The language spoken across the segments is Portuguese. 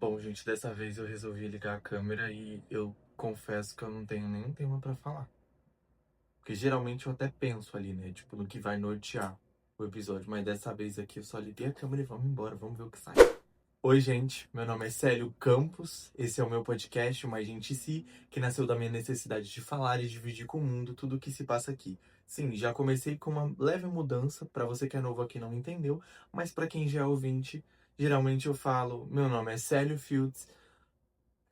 Bom, gente, dessa vez eu resolvi ligar a câmera e eu confesso que eu não tenho nenhum tema pra falar. Porque geralmente eu até penso ali, né? Tipo, no que vai nortear o episódio. Mas dessa vez aqui eu só liguei a câmera e vamos embora, vamos ver o que sai. Oi, gente, meu nome é Célio Campos. Esse é o meu podcast, o Mais Gente em Si, que nasceu da minha necessidade de falar e dividir com o mundo tudo o que se passa aqui. Sim, já comecei com uma leve mudança, pra você que é novo aqui e não entendeu, mas pra quem já é ouvinte, geralmente eu falo, meu nome é Célio Fields.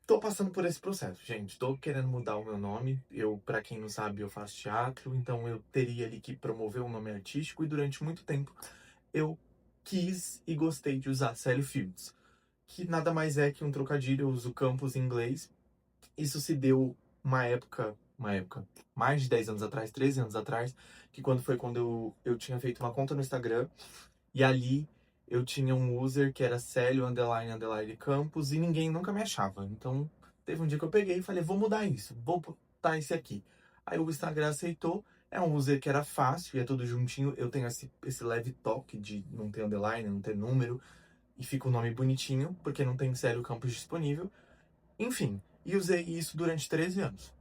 Tô passando por esse processo, gente. Tô querendo mudar o meu nome. Pra quem não sabe, eu faço teatro, então eu teria ali que promover um nome artístico e durante muito tempo eu quis e gostei de usar Sally Fields, que nada mais é que um trocadilho, eu uso campus em inglês. Isso se deu uma época, mais de 10 anos atrás, 13 anos atrás, que quando eu tinha feito uma conta no Instagram e ali eu tinha um user que era Célio underline underline Campos e ninguém nunca me achava. Então teve um dia que eu peguei e falei, vou mudar isso, vou botar esse aqui. Aí o Instagram aceitou, é um user que era fácil, e é tudo juntinho. Eu tenho esse leve toque de não ter underline, não ter número, e fica o nome bonitinho, porque não tem Célio Campos disponível. Enfim, e usei isso durante 13 anos.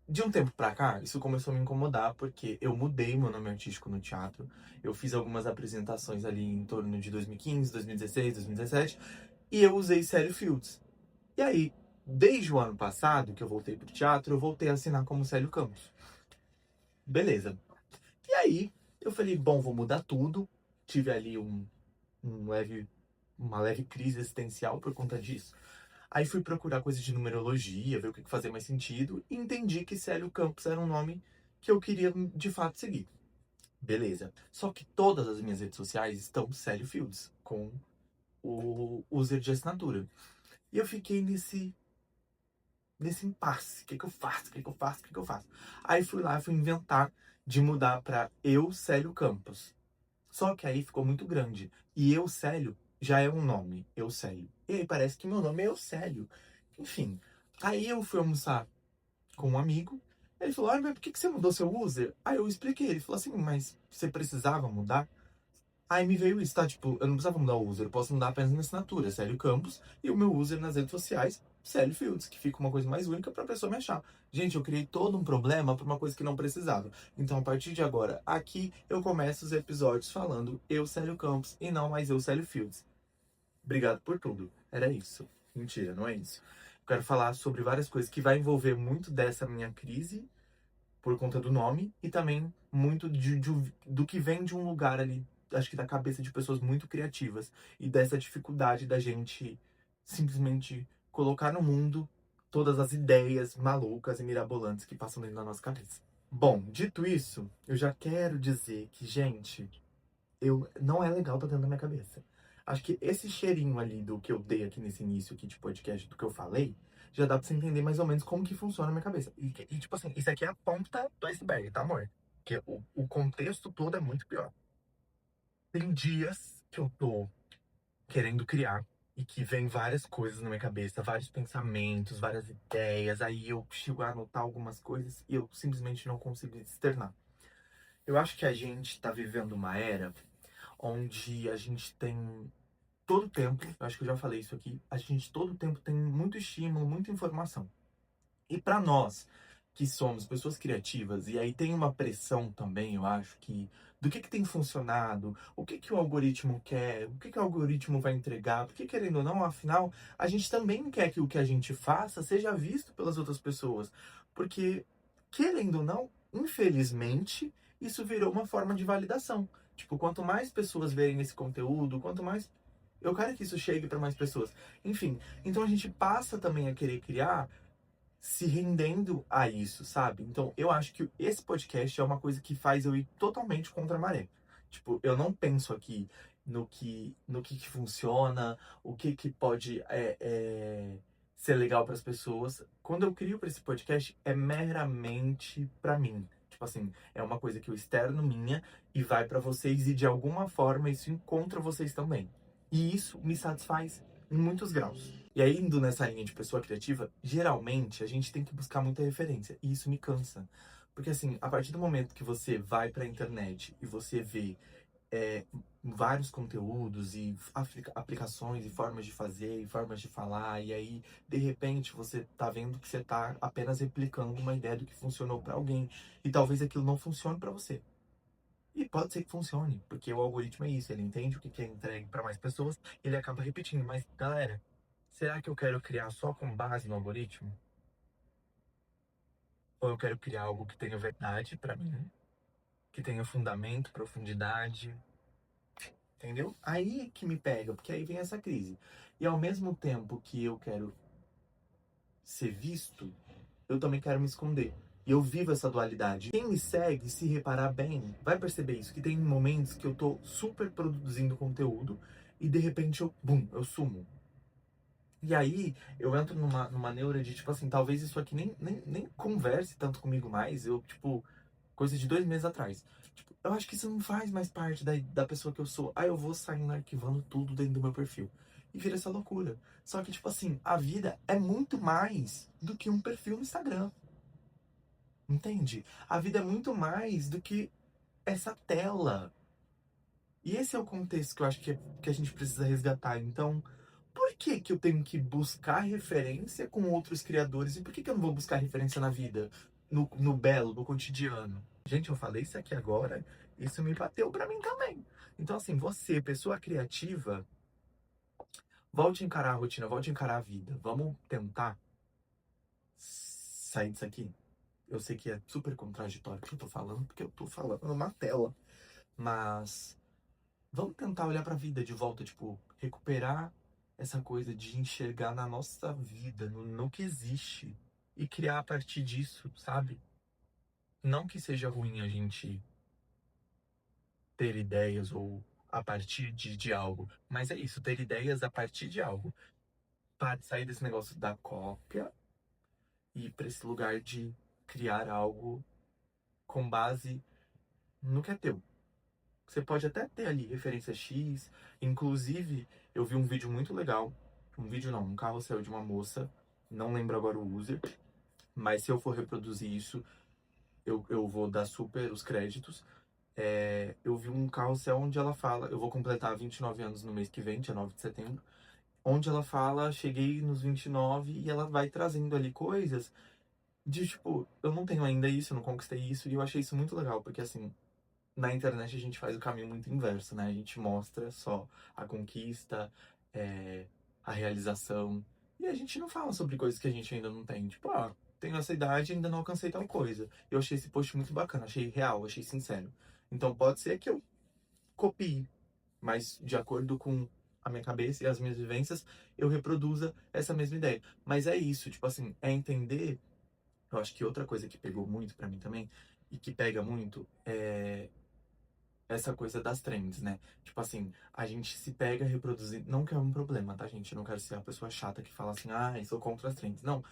De um tempo pra cá, isso começou a me incomodar porque eu mudei meu nome artístico no teatro. Eu fiz algumas apresentações ali em torno de 2015, 2016, 2017 e eu usei Célio Fields. E aí, desde o ano passado que eu voltei pro teatro, eu voltei a assinar como Célio Campos. Beleza. E aí, eu falei, bom, vou mudar tudo. Tive ali um leve, uma leve crise existencial por conta disso. Aí fui procurar coisas de numerologia, ver o que fazia mais sentido, e entendi que Célio Campos era um nome que eu queria de fato seguir. Beleza. Só que todas as minhas redes sociais estão Célio Fields, com o user de assinatura. E eu fiquei nesse impasse. O que que eu faço? O que que eu faço? O que que eu faço? Aí fui lá, fui inventar de mudar para Eu Célio Campos. Só que aí ficou muito grande. E Eucélio já é um nome, Eucélio. E aí parece que meu nome é Eucélio. Enfim, aí eu fui almoçar com um amigo. Ele falou, mas por que você mudou seu user? Aí eu expliquei. Ele falou assim, mas você precisava mudar? Aí me veio isso, tá? Tipo, eu não precisava mudar o user, eu posso mudar apenas minha assinatura, Célio Campos, e o meu user nas redes sociais, Célio Fields, que fica uma coisa mais única pra pessoa me achar. Gente, eu criei todo um problema pra uma coisa que não precisava. Então, a partir de agora, aqui eu começo os episódios falando eu, Célio Campos, e não mais eu, Célio Fields. Obrigado por tudo. Era isso. Mentira, não é isso. Eu quero falar sobre várias coisas que vai envolver muito dessa minha crise por conta do nome e também muito do que vem de um lugar ali, acho que da cabeça de pessoas muito criativas e dessa dificuldade da gente simplesmente colocar no mundo todas as ideias malucas e mirabolantes que passam dentro da nossa cabeça. Bom, dito isso, eu já quero dizer que, gente, eu não é legal tá dentro da minha cabeça. Acho que esse cheirinho ali do que eu dei aqui nesse início aqui de podcast, do que eu falei, já dá pra você entender mais ou menos como que funciona a minha cabeça. Tipo assim, isso aqui é a ponta do iceberg, tá, amor? Porque o contexto todo é muito pior. Tem dias que eu tô querendo criar e que vem várias coisas na minha cabeça, vários pensamentos, várias ideias, aí eu chego a anotar algumas coisas e eu simplesmente não consigo externar. Eu acho que a gente tá vivendo uma era onde a gente tem todo tempo, eu acho que eu já falei isso aqui, a gente todo tempo tem muito estímulo, muita informação. E para nós que somos pessoas criativas, e aí tem uma pressão também, eu acho que do que tem funcionado, o que que o algoritmo quer, o que que o algoritmo vai entregar, porque querendo ou não, afinal, a gente também quer que o que a gente faça seja visto pelas outras pessoas, porque querendo ou não, infelizmente, isso virou uma forma de validação. Tipo, quanto mais pessoas verem esse conteúdo, quanto mais eu quero que isso chegue para mais pessoas. Enfim, então a gente passa também a querer criar se rendendo a isso, sabe? Então, eu acho que esse podcast é uma coisa que faz eu ir totalmente contra a maré. Tipo, eu não penso aqui no que funciona, o que que pode ser legal para as pessoas. Quando eu crio para esse podcast, é meramente para mim. Tipo assim, é uma coisa que eu externo minha e vai para vocês e de alguma forma isso encontra vocês também. E isso me satisfaz em muitos graus. E aí, indo nessa linha de pessoa criativa, geralmente a gente tem que buscar muita referência. E isso me cansa. Porque assim, a partir do momento que você vai pra internet e você vê vários conteúdos e aplicações e formas de fazer e formas de falar, e aí de repente você tá vendo que você tá apenas replicando uma ideia do que funcionou para alguém e talvez aquilo não funcione para você. E pode ser que funcione, porque o algoritmo é isso, ele entende o que é entregue para mais pessoas, e ele acaba repetindo. Mas galera, será que eu quero criar só com base no algoritmo? Ou eu quero criar algo que tenha verdade para mim, que tenha fundamento, profundidade, entendeu? Aí que me pega, porque aí vem essa crise. E ao mesmo tempo que eu quero ser visto, eu também quero me esconder. E eu vivo essa dualidade. Quem me segue, se reparar bem, vai perceber isso, que tem momentos que eu tô super produzindo conteúdo e de repente eu, bum, eu sumo. E aí eu entro numa neura de, tipo assim, talvez isso aqui nem converse tanto comigo mais. Eu, tipo, coisa de 2 meses atrás. Tipo, eu acho que isso não faz mais parte da pessoa que eu sou. Aí eu vou saindo arquivando tudo dentro do meu perfil. E vira essa loucura. Só que, tipo assim, a vida é muito mais do que um perfil no Instagram. Entende? A vida é muito mais do que essa tela. E esse é o contexto que eu acho que a gente precisa resgatar. Então, por que que eu tenho que buscar referência com outros criadores? E por que que eu não vou buscar referência na vida? No belo, no cotidiano? Gente, eu falei isso aqui agora, isso me bateu pra mim também. Então, assim, você, pessoa criativa, volte a encarar a rotina, volte a encarar a vida. Vamos tentar sair disso aqui? Eu sei que é super contraditório o que eu tô falando, porque eu tô falando numa tela. Mas vamos tentar olhar pra vida de volta, tipo, recuperar essa coisa de enxergar na nossa vida, no que existe, e criar a partir disso, sabe? Não que seja ruim a gente ter ideias ou a partir de algo, mas é isso, ter ideias a partir de algo. Para sair desse negócio da cópia e ir pra esse lugar de criar algo com base no que é teu. Você pode até ter ali referência X. Inclusive, eu vi um vídeo muito legal. Um vídeo não, um carrossel de uma moça. Não lembro agora o user. Mas se eu for reproduzir isso, eu vou dar super os créditos. Eu vi um carrossel onde ela fala. Eu vou completar 29 anos no mês que vem, dia 9 de setembro. Onde ela fala, cheguei nos 29 e ela vai trazendo ali coisas de tipo, eu não tenho ainda isso, eu não conquistei isso. E eu achei isso muito legal, porque assim, na internet a gente faz o caminho muito inverso, né? A gente mostra só a conquista, é, a realização. E a gente não fala sobre coisas que a gente ainda não tem. Tipo, tenho essa idade e ainda não alcancei tal coisa. Eu achei esse post muito bacana, achei real, achei sincero. Então pode ser que eu copie, mas de acordo com a minha cabeça e as minhas vivências, eu reproduza essa mesma ideia. Mas é isso, tipo assim, é entender. Eu acho que outra coisa que pegou muito pra mim também, e que pega muito, é essa coisa das trends, né? Tipo assim, a gente se pega reproduzindo. Não que é um problema, tá, gente? Eu não quero ser a pessoa chata que fala assim, eu sou contra as trends. Não.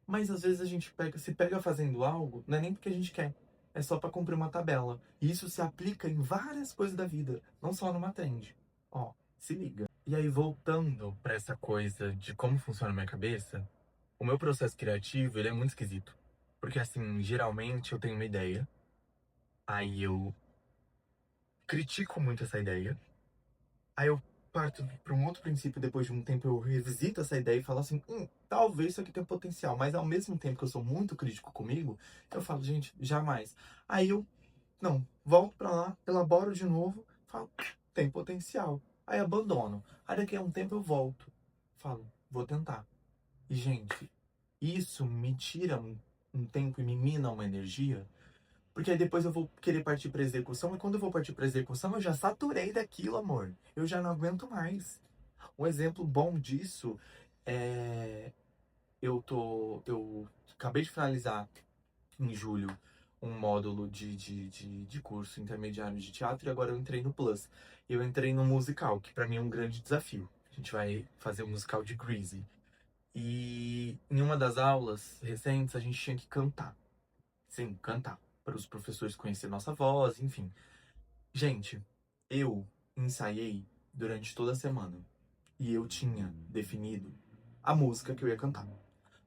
Mas às vezes a gente se pega fazendo algo, não é nem porque a gente quer. É só pra cumprir uma tabela. E isso se aplica em várias coisas da vida, não só numa trend. Ó, se liga. E aí, voltando pra essa coisa de como funciona a minha cabeça, o meu processo criativo, ele é muito esquisito. Porque assim, geralmente eu tenho uma ideia, aí eu critico muito essa ideia. Aí eu parto para um outro princípio, depois de um tempo eu revisito essa ideia e falo assim, talvez isso aqui tenha potencial, mas ao mesmo tempo que eu sou muito crítico comigo, eu falo, gente, jamais. Aí eu, não, volto para lá, elaboro de novo, falo, tem potencial. Aí abandono. Aí daqui a um tempo eu volto, falo, vou tentar. E, gente, isso me tira um tempo e me mina uma energia, porque aí depois eu vou querer partir pra execução, e quando eu vou partir pra execução, eu já saturei daquilo, amor. Eu já não aguento mais. Um exemplo bom disso é. Eu acabei de finalizar em julho um módulo de curso intermediário de teatro e agora eu entrei no Plus. Eu entrei no musical, que pra mim é um grande desafio. A gente vai fazer o musical de Grease. E em uma das aulas recentes a gente tinha que cantar. Sim, cantar. Para os professores conhecerem nossa voz, enfim. Gente, eu ensaiei durante toda a semana. E eu tinha definido a música que eu ia cantar.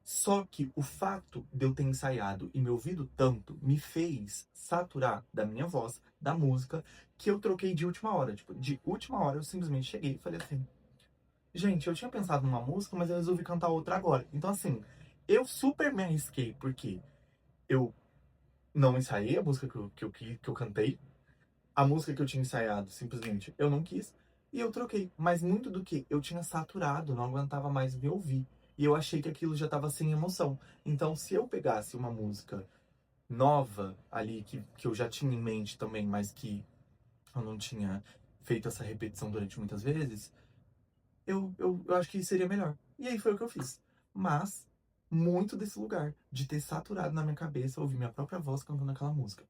Só que o fato de eu ter ensaiado e me ouvido tanto me fez saturar da minha voz, da música, que eu troquei de última hora. Tipo, de última hora eu simplesmente cheguei e falei assim: gente, eu tinha pensado numa música, mas eu resolvi cantar outra agora. Então, assim, eu super me arrisquei, porque eu não ensaiei a música que eu cantei, a música que eu tinha ensaiado, simplesmente eu não quis, e eu troquei. Mas muito do que eu tinha saturado, não aguentava mais me ouvir. E eu achei que aquilo já estava sem emoção. Então, se eu pegasse uma música nova ali, que eu já tinha em mente também, mas que eu não tinha feito essa repetição durante muitas vezes, eu acho que seria melhor. E aí foi o que eu fiz. Mas, muito desse lugar, de ter saturado na minha cabeça, ouvir minha própria voz cantando aquela música.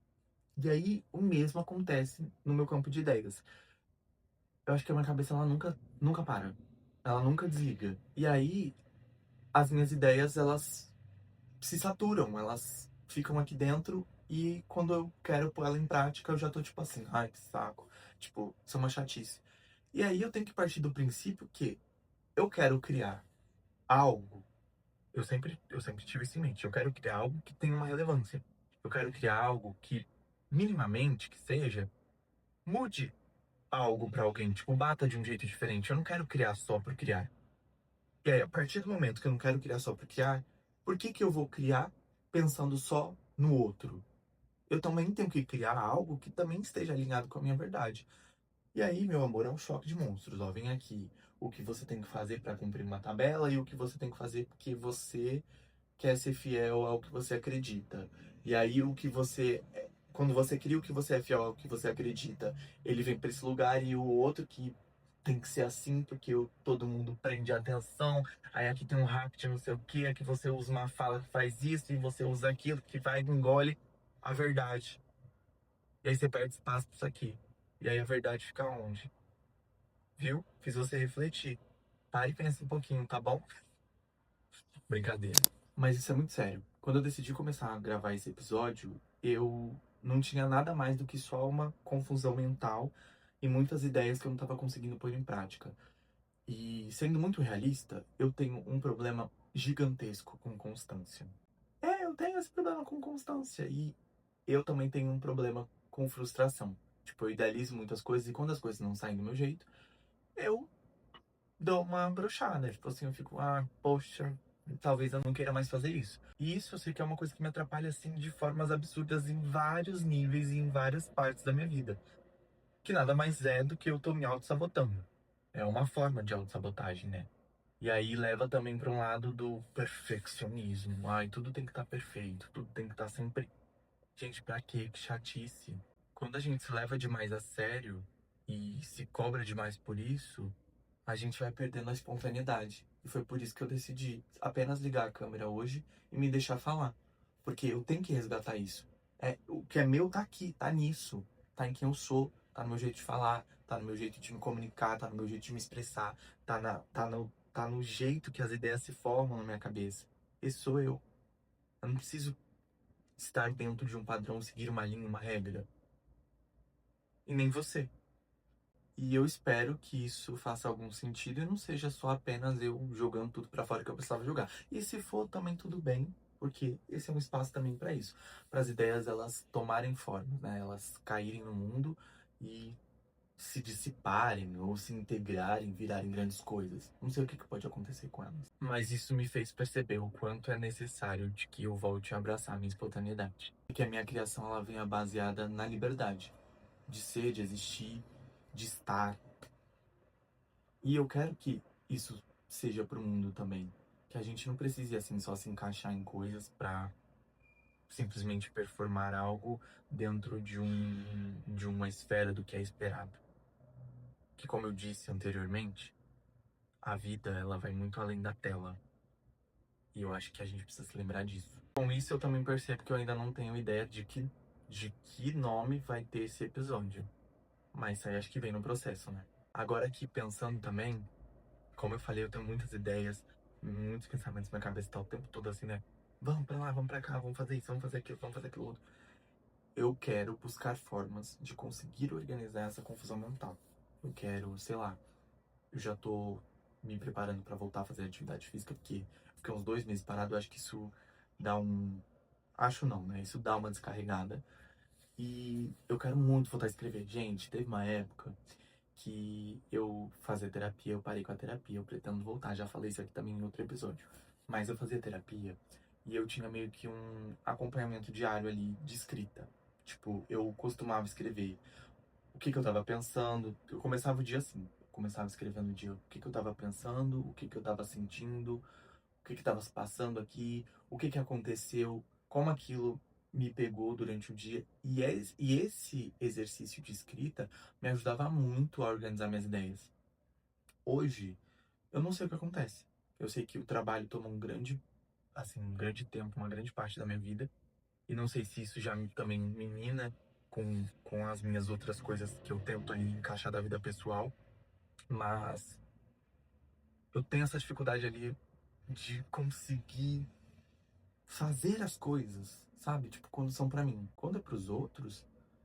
E aí, o mesmo acontece no meu campo de ideias. Eu acho que a minha cabeça, ela nunca para. Ela nunca desliga. E aí, as minhas ideias, elas se saturam, elas ficam aqui dentro e quando eu quero pôr ela em prática, eu já tô tipo assim, ai, que saco. Tipo, isso é uma chatice. E aí eu tenho que partir do princípio que eu quero criar algo. Eu sempre tive isso em mente. Eu quero criar algo que tenha uma relevância. Eu quero criar algo que, minimamente, que seja, mude algo pra alguém. Tipo, bata de um jeito diferente. Eu não quero criar só por criar. E aí, a partir do momento que eu não quero criar só por criar, por que que eu vou criar pensando só no outro? Eu também tenho que criar algo que também esteja alinhado com a minha verdade. E aí, meu amor, é um choque de monstros. Ó, vem aqui o que você tem que fazer para cumprir uma tabela e o que você tem que fazer porque você quer ser fiel ao que você acredita. E aí, quando você cria o que você é fiel ao que você acredita, ele vem para esse lugar e o outro que tem que ser assim porque todo mundo prende a atenção. Aí aqui tem um hack de não sei o que, aqui você usa uma fala que faz isso e você usa aquilo que vai e engole a verdade. E aí você perde espaço pra isso aqui. E aí a verdade fica onde? Viu? Fiz você refletir. Para e pensa um pouquinho, tá bom? Brincadeira. Mas isso é muito sério. Quando eu decidi começar a gravar esse episódio, eu não tinha nada mais do que só uma confusão mental e muitas ideias que eu não estava conseguindo pôr em prática. E sendo muito realista, eu tenho um problema gigantesco com constância. Eu tenho esse problema com constância. E eu também tenho um problema com frustração. Tipo, eu idealizo muitas coisas e quando as coisas não saem do meu jeito, eu dou uma brochada. Tipo assim, eu fico, poxa, talvez eu não queira mais fazer isso. E isso eu sei que é uma coisa que me atrapalha, assim, de formas absurdas em vários níveis e em várias partes da minha vida. Que nada mais é do que eu tô me auto-sabotando. É uma forma de autossabotagem, né? E aí leva também para um lado do perfeccionismo. Ai, tudo tem que estar perfeito, tudo tem que estar sempre. Gente, pra quê? Que chatice. Quando a gente se leva demais a sério e se cobra demais por isso, a gente vai perdendo a espontaneidade. E foi por isso que eu decidi apenas ligar a câmera hoje e me deixar falar. Porque eu tenho que resgatar isso. O que é meu tá aqui, tá nisso. Tá em quem eu sou, tá no meu jeito de falar, tá no meu jeito de me comunicar, tá no meu jeito de me expressar, tá no jeito que as ideias se formam na minha cabeça. Esse sou eu. Eu não preciso estar dentro de um padrão, seguir uma linha, uma regra. E nem você. E eu espero que isso faça algum sentido e não seja só apenas eu jogando tudo pra fora que eu precisava jogar. E se for também tudo bem, porque esse é um espaço também pra isso, para as ideias elas tomarem forma, né? Elas caírem no mundo e se dissiparem ou se integrarem, virarem grandes coisas. Não sei o que que pode acontecer com elas. Mas isso me fez perceber o quanto é necessário de que eu volte a abraçar a minha espontaneidade. E que a minha criação ela venha baseada na liberdade de ser, de existir, de estar. E eu quero que isso seja pro mundo também. Que a gente não precise, assim, só se encaixar em coisas pra simplesmente performar algo dentro de uma esfera do que é esperado. Que, como eu disse anteriormente, a vida, ela vai muito além da tela. E eu acho que a gente precisa se lembrar disso. Com isso, eu também percebo que eu ainda não tenho ideia de que nome vai ter esse episódio. Mas isso aí acho que vem no processo, né? Agora aqui pensando também, como eu falei, eu tenho muitas ideias, muitos pensamentos na minha cabeça, tá o tempo todo assim, né? Vamos pra lá, vamos pra cá, vamos fazer isso, vamos fazer aquilo, vamos fazer aquilo outro. Eu quero buscar formas de conseguir organizar essa confusão mental. Eu quero, sei lá, eu já tô me preparando pra voltar a fazer atividade física, porque fiquei uns 2 meses parado, eu acho que isso dá um... Acho não, né? Isso dá uma descarregada. E eu quero muito voltar a escrever. Gente, teve uma época que eu fazia terapia, eu parei com a terapia, eu pretendo voltar, já falei isso aqui também em outro episódio. Mas eu fazia terapia e eu tinha meio que um acompanhamento diário ali de escrita. Tipo, eu costumava escrever o que que eu tava pensando. Eu começava o dia assim, eu começava escrevendo o dia o que que eu tava pensando, o que que eu tava sentindo, o que que tava se passando aqui, o que que aconteceu, como aquilo me pegou durante o dia. E esse exercício de escrita me ajudava muito a organizar minhas ideias. Hoje, eu não sei o que acontece. Eu sei que o trabalho toma um grande tempo, uma grande parte da minha vida. E não sei se isso já também me mina com as minhas outras coisas que eu tento aí encaixar da vida pessoal. Mas eu tenho essa dificuldade ali de conseguir fazer as coisas, sabe? Tipo, quando são pra mim. Quando é pros outros,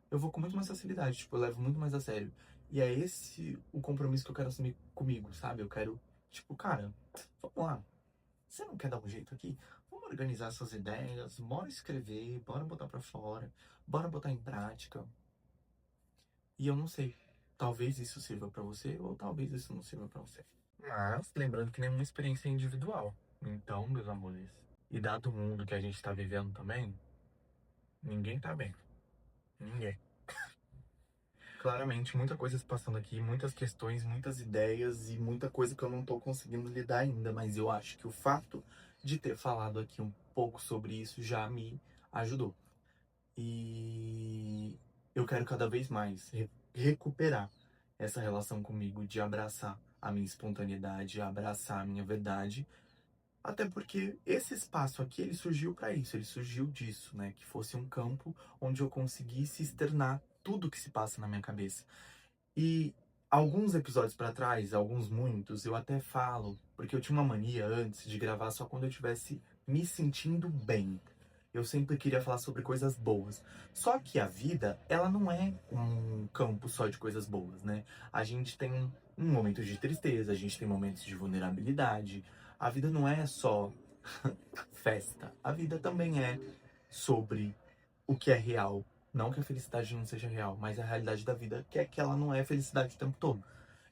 eu vou com muito mais facilidade, tipo, eu levo muito mais a sério. E é esse o compromisso que eu quero assumir comigo, sabe? Eu quero, tipo, cara, vamos lá. Você não quer dar um jeito aqui? Vamos organizar essas ideias, bora escrever, bora botar pra fora, bora botar em prática. E eu não sei, talvez isso sirva pra você ou talvez isso não sirva pra você. Mas lembrando que nenhuma experiência é individual. Então, meus amores, e dado o mundo que a gente tá vivendo também, ninguém tá bem. Ninguém. Claramente, muita coisa se passando aqui, muitas questões, muitas ideias e muita coisa que eu não tô conseguindo lidar ainda, mas eu acho que o fato de ter falado aqui um pouco sobre isso já me ajudou. E eu quero cada vez mais recuperar essa relação comigo de abraçar a minha espontaneidade, abraçar a minha verdade. Até porque esse espaço aqui, ele surgiu para isso, ele surgiu disso, né? Que fosse um campo onde eu conseguisse externar tudo que se passa na minha cabeça. E alguns episódios para trás, alguns muitos, eu até falo, porque eu tinha uma mania antes de gravar só quando eu estivesse me sentindo bem. Eu sempre queria falar sobre coisas boas. Só que a vida, ela não é um campo só de coisas boas, né? A gente tem momentos de tristeza, a gente tem momentos de vulnerabilidade. A vida não é só festa. A vida também é sobre o que é real. Não que a felicidade não seja real, mas a realidade da vida que é que ela não é felicidade o tempo todo.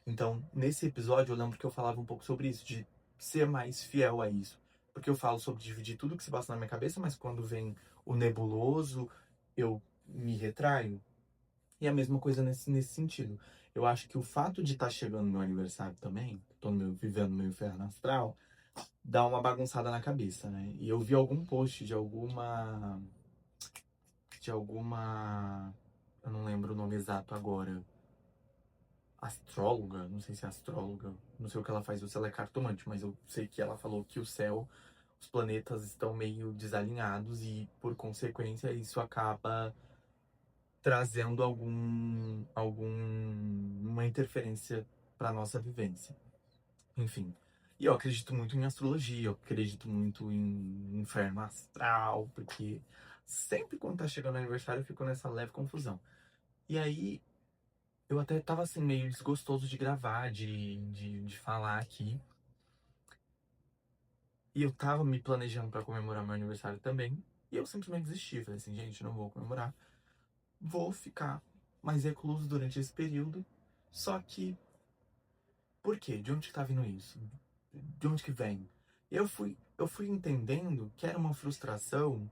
Então, nesse episódio, eu lembro que eu falava um pouco sobre isso, de ser mais fiel a isso. Porque eu falo sobre dividir tudo que se passa na minha cabeça, mas quando vem o nebuloso, eu me retraio. E a mesma coisa nesse sentido. Eu acho que o fato de estar chegando no meu aniversário também, tô vivendo meu inferno astral, dá uma bagunçada na cabeça, né? E eu vi algum post de alguma, eu não lembro o nome exato agora, astróloga, não sei se é astróloga, não sei o que ela faz, ou se ela é cartomante, mas eu sei que ela falou que o céu, os planetas estão meio desalinhados e, por consequência, isso acaba trazendo alguma interferência para nossa vivência. Enfim. E eu acredito muito em astrologia, eu acredito muito em inferno astral, porque sempre quando tá chegando o aniversário eu fico nessa leve confusão. E aí, eu até tava assim, meio desgostoso de gravar, de falar aqui. E eu tava me planejando pra comemorar meu aniversário também. E eu simplesmente desisti. Falei assim, gente, não vou comemorar. Vou ficar mais recluso durante esse período. Só que, por quê? De onde que tá vindo isso? De onde que vem? Eu fui entendendo que era uma frustração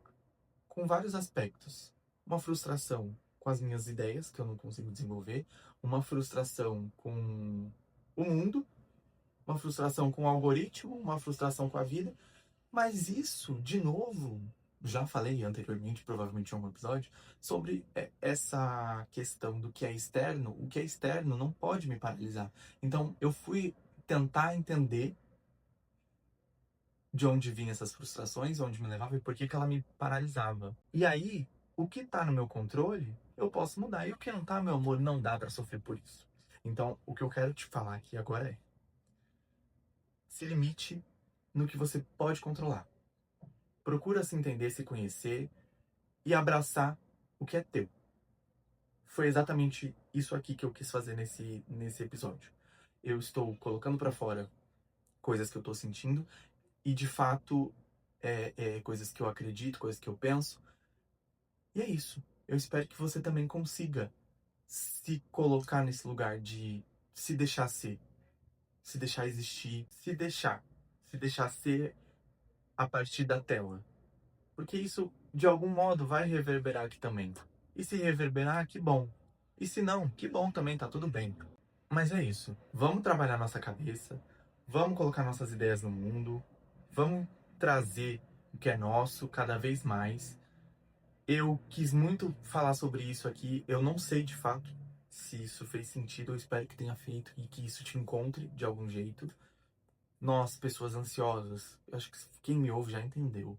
com vários aspectos. Uma frustração com as minhas ideias, que eu não consigo desenvolver. Uma frustração com o mundo. Uma frustração com o algoritmo. Uma frustração com a vida. Mas isso, de novo, já falei anteriormente, provavelmente em algum episódio, sobre essa questão do que é externo. O que é externo não pode me paralisar. Então, eu fui tentar entender de onde vinham essas frustrações, onde me levava e por que que ela me paralisava. E aí, o que tá no meu controle, eu posso mudar. E o que não tá, meu amor, não dá pra sofrer por isso. Então, o que eu quero te falar aqui agora é: se limite no que você pode controlar. Procura se entender, se conhecer e abraçar o que é teu. Foi exatamente isso aqui que eu quis fazer nesse episódio. Eu estou colocando pra fora coisas que eu tô sentindo e de fato coisas que eu acredito, coisas que eu penso. E é isso. Eu espero que você também consiga se colocar nesse lugar de se deixar ser, se deixar existir, se deixar ser a partir da tela. Porque isso, de algum modo, vai reverberar aqui também. E se reverberar, que bom. E se não, que bom também, tá tudo bem. Mas é isso. Vamos trabalhar nossa cabeça, vamos colocar nossas ideias no mundo, vamos trazer o que é nosso cada vez mais. Eu quis muito falar sobre isso aqui. Eu não sei de fato se isso fez sentido. Eu espero que tenha feito e que isso te encontre de algum jeito. Nós, pessoas ansiosas, eu acho que quem me ouve já entendeu.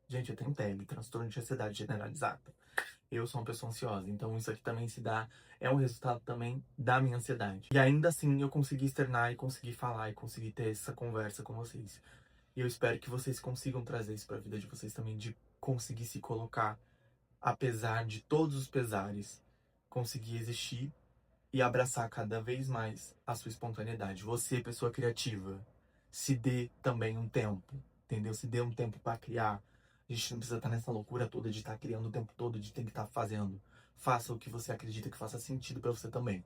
Gente, eu tenho TEG, transtorno de ansiedade generalizada. Eu sou uma pessoa ansiosa, então isso aqui também é um resultado também da minha ansiedade. E ainda assim eu consegui externar e consegui falar e consegui ter essa conversa com vocês. E eu espero que vocês consigam trazer isso pra vida de vocês também, de conseguir se colocar, apesar de todos os pesares, conseguir existir e abraçar cada vez mais a sua espontaneidade. Você, pessoa criativa, se dê também um tempo, entendeu? Se dê um tempo para criar. A gente não precisa estar nessa loucura toda de estar criando o tempo todo, de ter que estar fazendo. Faça o que você acredita que faça sentido para você também.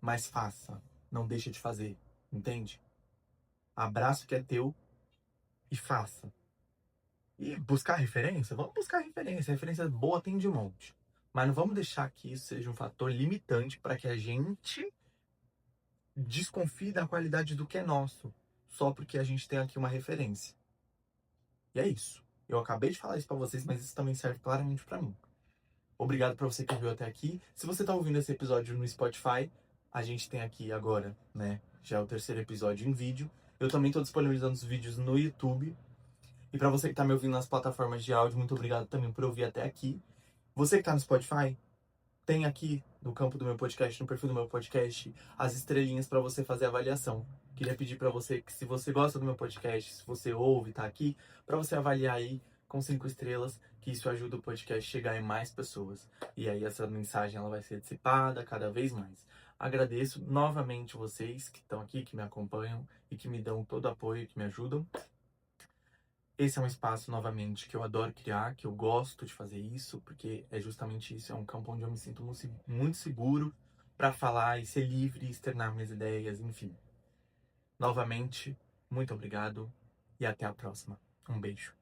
Mas faça, não deixe de fazer, entende? Abraça o que é teu e faça. E buscar referência? Vamos buscar referência. Referência boa tem de monte. Mas não vamos deixar que isso seja um fator limitante para que a gente desconfie da qualidade do que é nosso, só porque a gente tem aqui uma referência. E é isso. Eu acabei de falar isso pra vocês, mas isso também serve claramente pra mim. Obrigado pra você que ouviu até aqui. Se você tá ouvindo esse episódio no Spotify, a gente tem aqui agora, né? Já é o terceiro episódio em vídeo. Eu também tô disponibilizando os vídeos no YouTube. E pra você que tá me ouvindo nas plataformas de áudio, muito obrigado também por ouvir até aqui. Você que tá no Spotify, tem aqui no campo do meu podcast, no perfil do meu podcast, as estrelinhas para você fazer a avaliação. Queria pedir para você que, se você gosta do meu podcast, se você ouve, tá aqui, para você avaliar aí com 5 estrelas, que isso ajuda o podcast a chegar em mais pessoas. E aí essa mensagem ela vai ser dissipada cada vez mais. Agradeço novamente vocês que estão aqui, que me acompanham e que me dão todo o apoio, que me ajudam. Esse é um espaço, novamente, que eu adoro criar, que eu gosto de fazer isso, porque é justamente isso, é um campo onde eu me sinto muito seguro para falar e ser livre, externar minhas ideias, enfim. Novamente, muito obrigado e até a próxima. Um beijo.